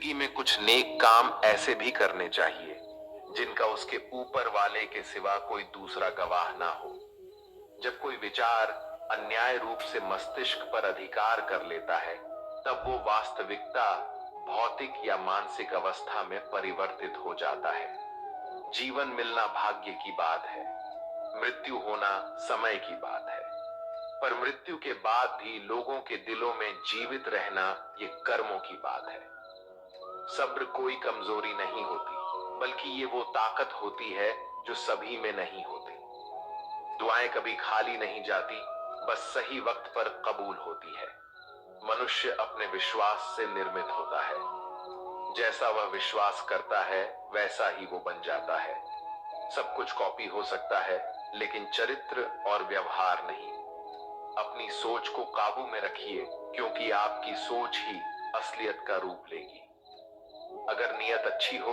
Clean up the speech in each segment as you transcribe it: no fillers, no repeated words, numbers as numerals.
जिंदगी में कुछ नेक काम ऐसे भी करने चाहिए जिनका उसके ऊपर वाले के सिवा कोई दूसरा गवाह ना हो। जब कोई विचार अन्याय रूप से मस्तिष्क पर अधिकार कर लेता है, तब वो वास्तविकता, भौतिक या मानसिक अवस्था में परिवर्तित हो जाता है। जीवन मिलना भाग्य की बात है, मृत्यु होना समय की बात है। पर मृत्यु के बाद भी लोगों के दिलों में जीवित रहना ये कर्मों की बात है। सब्र कोई कमजोरी नहीं होती, बल्कि ये वो ताकत होती है जो सभी में नहीं होती। दुआएं कभी खाली नहीं जाती, बस सही वक्त पर कबूल होती है। मनुष्य अपने विश्वास से निर्मित होता है। जैसा वह विश्वास करता है वैसा ही वो बन जाता है। सब कुछ कॉपी हो सकता है, लेकिन चरित्र और व्यवहार नहीं। अपनी सोच को काबू में रखिए, क्योंकि आपकी सोच ही असलियत का रूप लेगी। अगर नीयत अच्छी हो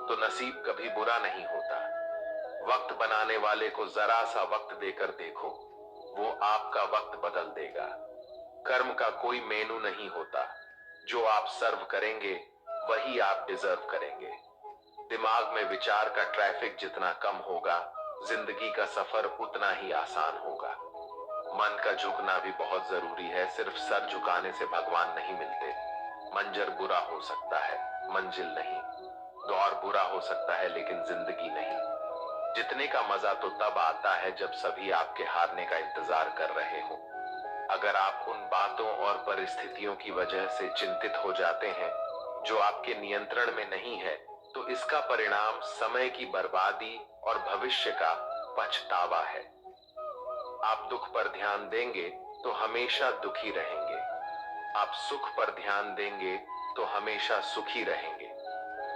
तो नसीब कभी बुरा नहीं होता। वक्त बनाने वाले को जरा सा वक्त देकर देखो, वो आपका वक्त बदल देगा। कर्म का कोई मेनू नहीं होता, जो आप सर्व करेंगे वही आप डिजर्व करेंगे। दिमाग में विचार का ट्रैफिक जितना कम होगा, जिंदगी का सफर उतना ही आसान होगा। मन का झुकना भी बहुत जरूरी है, सिर्फ सर झुकाने से भगवान नहीं मिलते। मंजर बुरा हो सकता है, मंजिल नहीं। दौर बुरा हो सकता है, लेकिन जिंदगी नहीं। जीतने का मजा तो तब आता है जब सभी आपके हारने का इंतजार कर रहे हो। अगर आप उन बातों और परिस्थितियों की वजह से चिंतित हो जाते हैं जो आपके नियंत्रण में नहीं है, तो इसका परिणाम समय की बर्बादी और भविष्य का पछतावा है। आप दुख पर ध्यान देंगे तो हमेशा दुखी रहेंगे। आप सुख पर ध्यान देंगे तो हमेशा सुखी रहेंगे,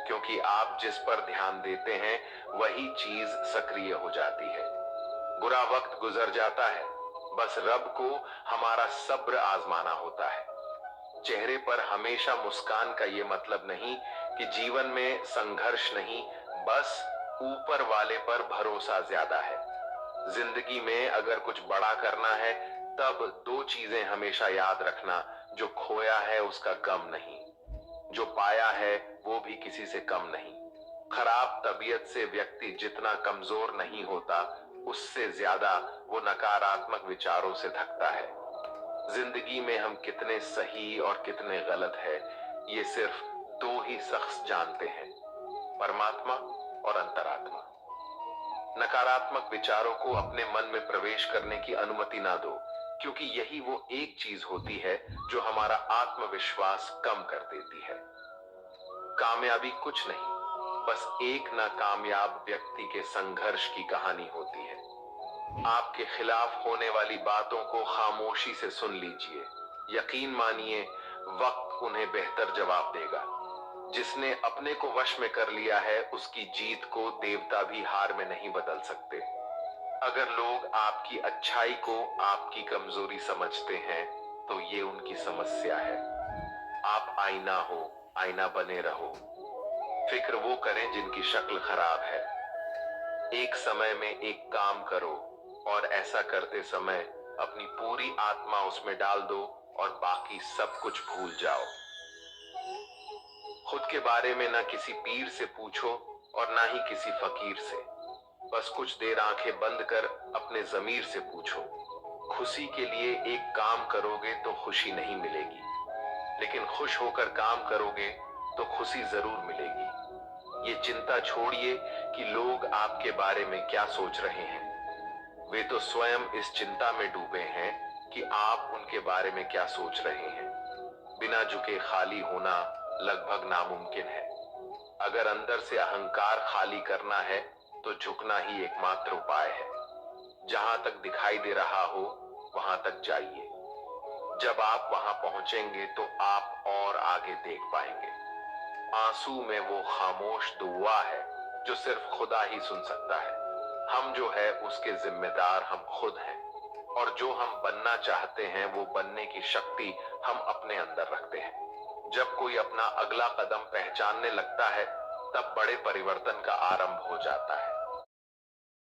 क्योंकि आप जिस पर ध्यान देते हैं वही चीज सक्रिय हो जाती है। बुरा वक्त गुजर जाता है, बस रब को हमारा सब्र आजमाना होता है। चेहरे पर हमेशा मुस्कान का ये मतलब नहीं कि जीवन में संघर्ष नहीं, बस ऊपर वाले पर भरोसा ज्यादा है। जिंदगी में अगर कुछ बड़ा करना है, तब दो चीजें हमेशा याद रखना। जो खोया है उसका गम नहीं, जो पाया है वो भी किसी से कम नहीं। खराब तबीयत से व्यक्ति जितना कमजोर नहीं होता, उससे ज्यादा वो नकारात्मक विचारों से थकता है। जिंदगी में हम कितने सही और कितने गलत है, ये सिर्फ दो ही शख्स जानते हैं, परमात्मा और अंतरात्मा। नकारात्मक विचारों को अपने मन में प्रवेश करने की अनुमति ना दो, क्योंकि यही वो एक चीज होती है जो हमारा आत्मविश्वास कम कर देती है। कामयाबी कुछ नहीं, बस एक नाकामयाब व्यक्ति के संघर्ष की कहानी होती है। आपके खिलाफ होने वाली बातों को खामोशी से सुन लीजिए। यकीन मानिए, वक्त उन्हें बेहतर जवाब देगा। जिसने अपने को वश में कर लिया है, उसकी जीत को देवता भी हार में नहीं बदल सकते। अगर लोग आपकी अच्छाई को आपकी कमजोरी समझते हैं, तो ये उनकी समस्या है। आप आईना हो, आईना बने रहो। फिक्र वो करें जिनकी शक्ल खराब है। एक समय में एक काम करो, और ऐसा करते समय अपनी पूरी आत्मा उसमें डाल दो और बाकी सब कुछ भूल जाओ। खुद के बारे में ना किसी पीर से पूछो और ना ही किसी फकीर से। बस कुछ देर आंखें बंद कर अपने जमीर से पूछो। खुशी के लिए एक काम करोगे तो खुशी नहीं मिलेगी, लेकिन खुश होकर काम करोगे तो खुशी जरूर मिलेगी। ये चिंता छोड़िए कि लोग आपके बारे में क्या सोच रहे हैं। वे तो स्वयं इस चिंता में डूबे हैं कि आप उनके बारे में क्या सोच रहे हैं। बिना झुके खाली होना लगभग नामुमकिन है। अगर अंदर से अहंकार खाली करना है, तो झुकना ही एकमात्र उपाय है। जहां तक दिखाई दे रहा हो वहां तक जाइए। जब आप वहां पहुंचेंगे तो आप और आगे देख पाएंगे। आंसू में वो खामोश दुआ है जो सिर्फ खुदा ही सुन सकता है। हम जो है उसके जिम्मेदार हम खुद हैं, और जो हम बनना चाहते हैं वो बनने की शक्ति हम अपने अंदर रखते हैं। जब कोई अपना अगला कदम पहचानने लगता है, तब बड़े परिवर्तन का आरंभ हो जाता है।